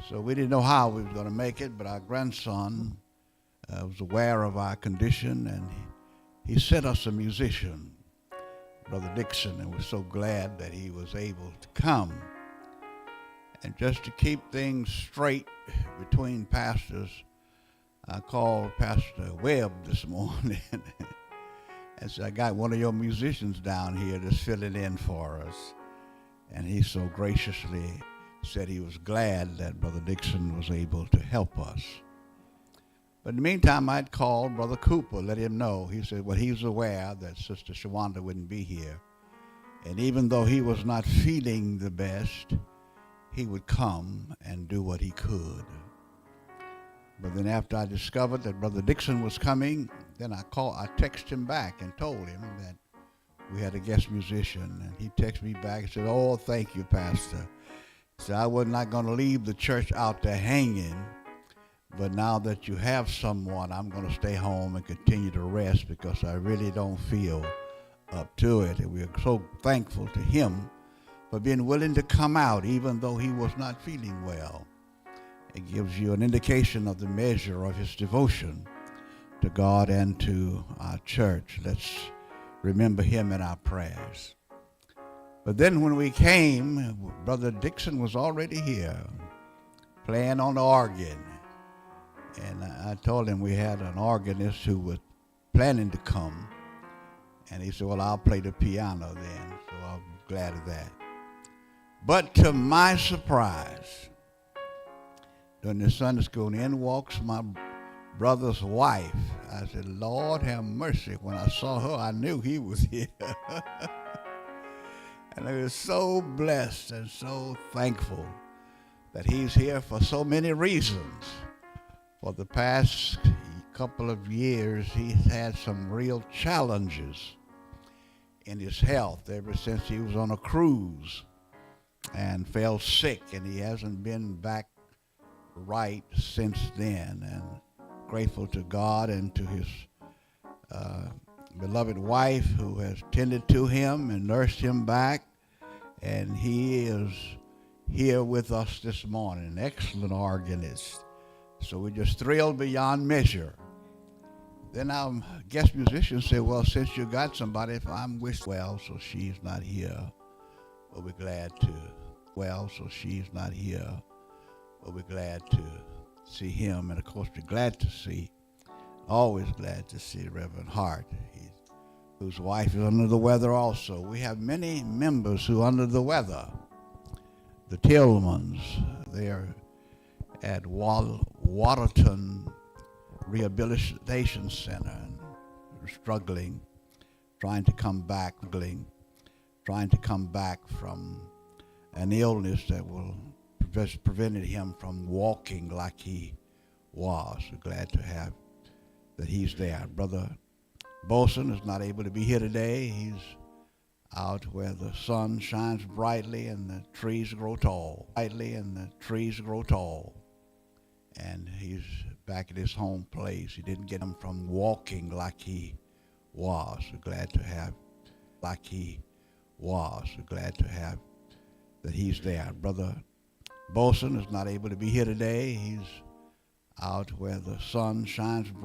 So we didn't know how we was going to make it, but our grandson was aware of our condition, and he sent us a musician, Brother Dixon, and we're so glad that he was able to come. And just to keep things straight between pastors, I called Pastor Webb this morning and said, I got one of your musicians down here that's filling in for us. And he so graciously said he was glad that Brother Dixon was able to help us. But in the meantime, I'd called Brother Cooper, let him know. He said, well, he's aware that Sister Shawanda wouldn't be here. And even though he was not feeling the best, he would come and do what he could. But then after I discovered that Brother Dixon was coming, then I texted him back and told him that we had a guest musician. And he texted me back and said, oh, thank you, Pastor. He said, I was not going to leave the church out there hanging, but now that you have someone, I'm going to stay home and continue to rest because I really don't feel up to it. And we're so thankful to him for being willing to come out even though he was not feeling well. It gives you an indication of the measure of his devotion to God and to our church. Let's remember him in our prayers. But then when we came, Brother Dixon was already here playing on the organ. And I told him we had an organist who was planning to come. And he said, well, I'll play the piano then. So I'm glad of that. But to my surprise, during the Sunday school, in walks my brother's wife. I said, Lord have mercy. When I saw her, I knew he was here. And I was so blessed and so thankful that he's here for so many reasons. For the past couple of years, he's had some real challenges in his health ever since he was on a cruise and fell sick, and he hasn't been back right since then. And grateful to God and to his beloved wife who has tended to him and nursed him back. And he is here with us this morning, an excellent organist. So we're just thrilled beyond measure. Then our guest musician said, well, since you got somebody, if I'm well, so she's not here, but we're glad to, but we're glad to see him. And of course, we're always glad to see Reverend Hart, whose wife is under the weather also. We have many members who are under the weather. The Tillmans, they're at Waterton Rehabilitation Center, and struggling, trying to come back from an illness that prevented him from walking like he was. We're glad to have that he's there. Brother Bolson is not able to be here today. He's out where the sun shines brightly and the trees grow tall. And he's back at his home place. He didn't get him from walking like he was. We're glad to have that he's there. Brother Bolson is not able to be here today. He's out where the sun shines bright.